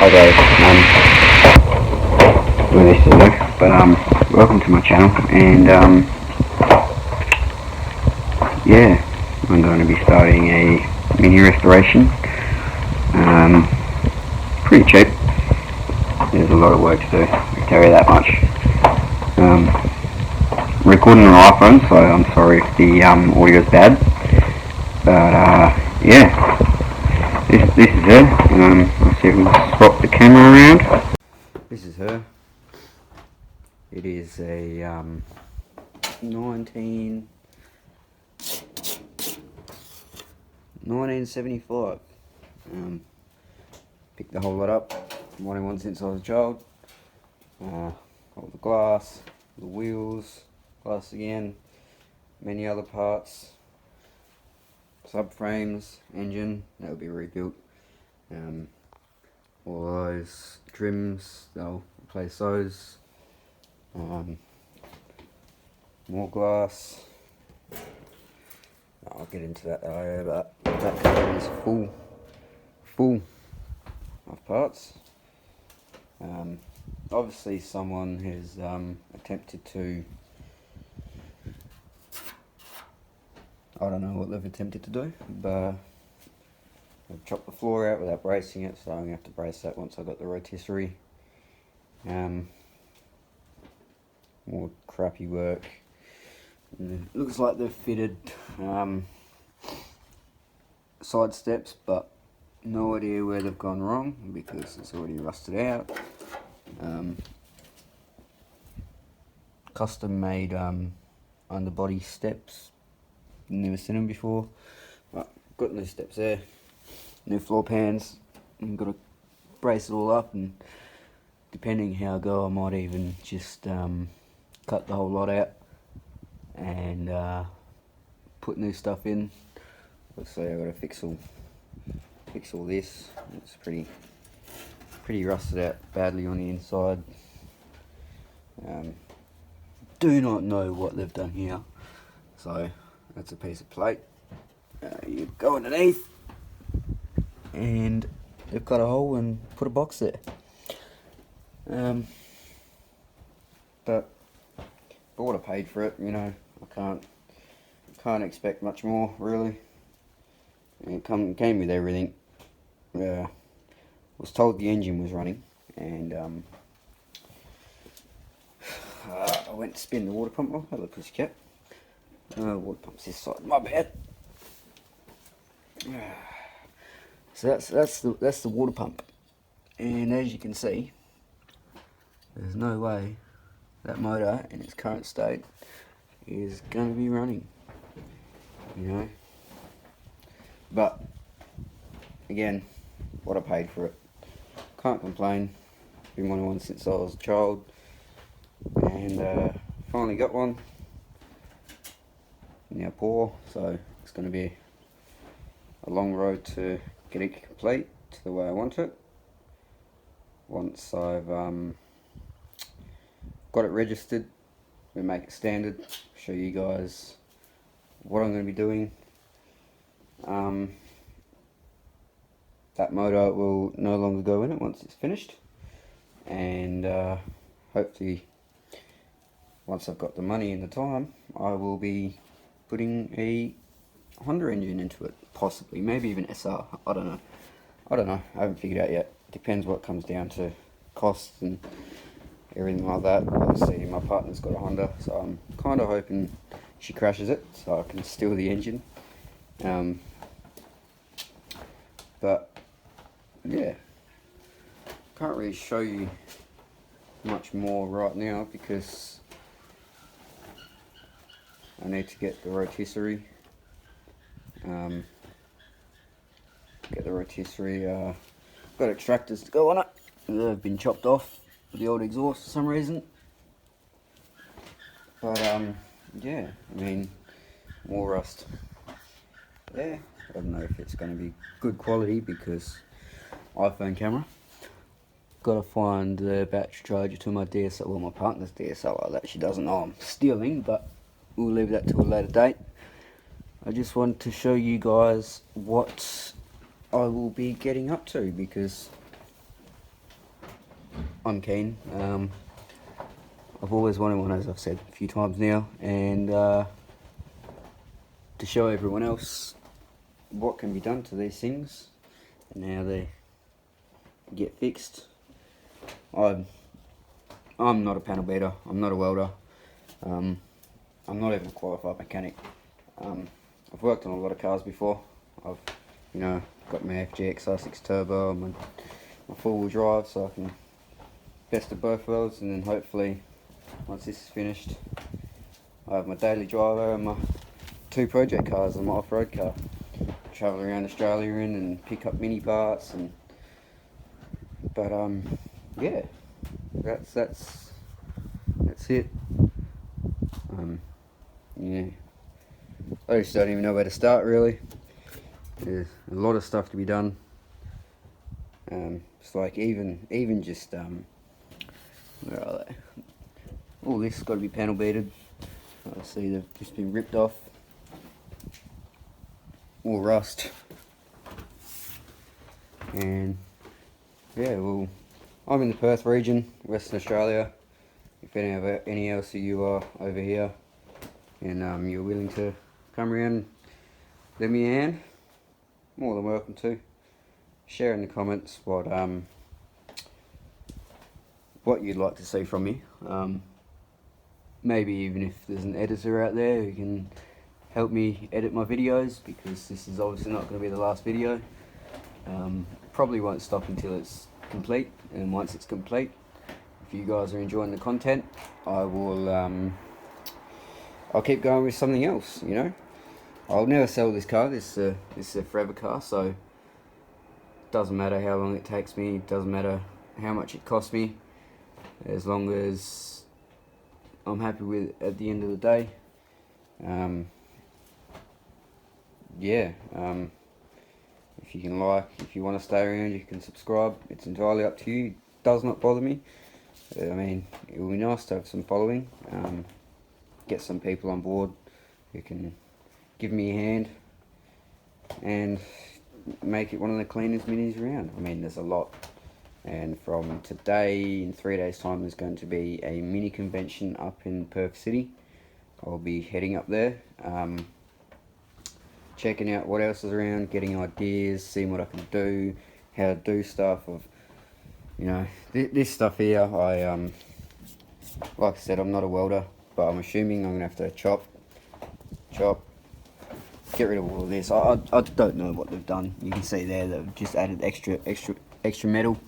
Hi guys, well this video, but welcome to my channel, and yeah, I'm going to be starting a mini restoration. Pretty cheap. There's a lot of work to do, I tell you that much. I'm recording on an iPhone, so I'm sorry if the audio's bad, but yeah, this is her. I'll see if we can swap the camera around. This is her. It is a 1975. Picked the whole lot up, wanting one since I was a child. All the glass, the wheels, glass again, many other parts, subframes, engine, that will be rebuilt. All those trims, they'll replace those. More glass. I'll get into that later, but that car is full of parts. Obviously someone has attempted to, I don't know what they've attempted to do, but I've chopped the floor out without bracing it, so I'm going to have to brace that once I've got the rotisserie. More crappy work. And it looks like they've fitted side steps, but no idea where they've gone wrong because it's already rusted out. Custom made underbody steps, never seen them before, but got new steps there, new floor pans, and got to brace it all up, and depending how I go I might even just cut the whole lot out and put new stuff in. Obviously I've got to fix all this. It's pretty rusted out badly on the inside. Do not know what they've done here. So that's a piece of plate. You go underneath and they've cut a hole and put a box there. But for what I paid for it, you know, I can't expect much more really. It came with everything. Was told the engine was running, and I went to spin the water pump off. Have a push cap. Water pump's this side. My bad. So that's the water pump, and as you can see, there's no way that motor in its current state is going to be running. You know, but again, what I paid for it. Can't complain. Been wanting one since I was a child, and finally got one. Now poor, so it's going to be a long road to get it complete to the way I want it. Once I've got it registered, we make it standard. Show you guys what I'm going to be doing. That motor will no longer go in it once it's finished, and hopefully once I've got the money and the time, I will be putting a Honda engine into it, possibly, maybe even SR. I don't know, I haven't figured out yet. Depends what comes down to costs and everything like that. Obviously my partner's got a Honda, so I'm kind of hoping she crashes it so I can steal the engine. But yeah, can't really show you much more right now because I need to get the rotisserie. Got extractors to go on it. They've been chopped off with the old exhaust for some reason. But yeah, I mean, more rust. Yeah, I don't know if it's going to be good quality because iPhone camera. Got to find the battery charger to my DSLR, well, my partner's DSLR that she doesn't know I'm stealing, but we'll leave that to a later date. I just wanted to show you guys what I will be getting up to because I'm keen. I've always wanted one, as I've said a few times now, and to show everyone else what can be done to these things and how they get fixed. I'm not a panel beater, I'm not a welder, I'm not even a qualified mechanic. I've worked on a lot of cars before. I've, got my FGX R6 Turbo and my four-wheel drive, so I can best of both worlds, and then hopefully once this is finished I have my daily driver and my 2 project cars and my off-road car. Travel around Australia in and pick up mini parts, but yeah, that's it. Yeah, I just don't even know where to start really. There's a lot of stuff to be done. It's like even just where are they? All this has got to be panel beaded. I see they've just been ripped off. All rust. And yeah, well, I'm in the Perth region, Western Australia. If any else of you are over here and you're willing to come around and lend me a hand, more than welcome to. Share in the comments what you'd like to see from me. Maybe even if there's an editor out there who can help me edit my videos, because this is obviously not going to be the last video. Probably won't stop until it's complete, and once it's complete, if you guys are enjoying the content, I will I'll keep going with something else. I'll never sell this car. This is a forever car, so it doesn't matter how long it takes me, it doesn't matter how much it costs me, as long as I'm happy with it at the end of the day. Yeah, if you can if you want to stay around, you can subscribe. It's entirely up to you. It does not bother me. I mean, it would be nice to have some following, get some people on board who can give me a hand and make it one of the cleanest minis around. I mean, there's a lot, and from today, in 3 days time, there's going to be a mini convention up in Perth City. I'll be heading up there, checking out what else is around, getting ideas, seeing what I can do, how to do stuff. This stuff here, like I said, I'm not a welder, but I'm assuming I'm going to have to chop, get rid of all of this. I don't know what they've done. You can see there they've just added extra metal.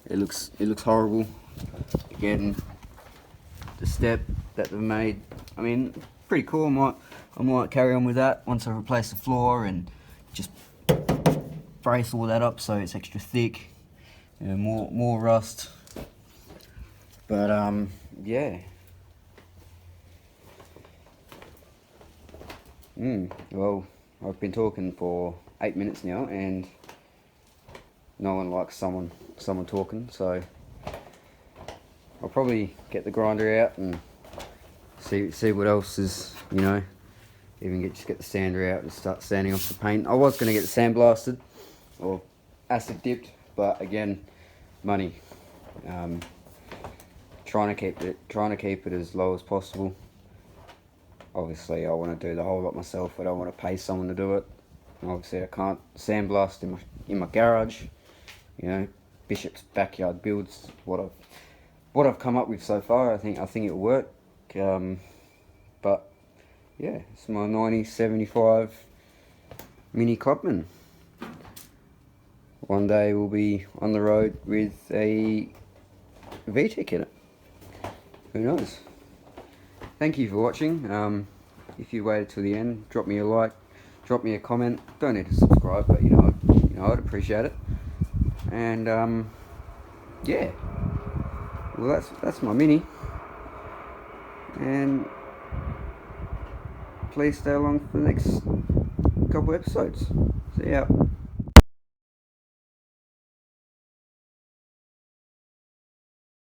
It looks horrible. Again, the step that they've made, I mean, pretty cool. I might carry on with that once I replace the floor and just brace all that up so it's extra thick. More rust. But yeah. Well, I've been talking for 8 minutes now, and no one likes someone talking, so I'll probably get the grinder out and see what else is, even just get the sander out and start sanding off the paint. I was going to get the sandblasted or acid dipped, but again, money. Trying to keep it as low as possible. Obviously, I want to do the whole lot myself. I don't want to pay someone to do it. Obviously, I can't sandblast in my garage. Bishop's backyard builds what I've come up with so far. I think it'll work. But yeah, it's my 1975 Mini Clubman. One day we'll be on the road with a VTEC in it. Who knows? Thank you for watching. If you waited till the end, drop me a like, drop me a comment. Don't need to subscribe, but I'd appreciate it. And yeah, well, that's my Mini. And please stay along for the next couple episodes. See ya.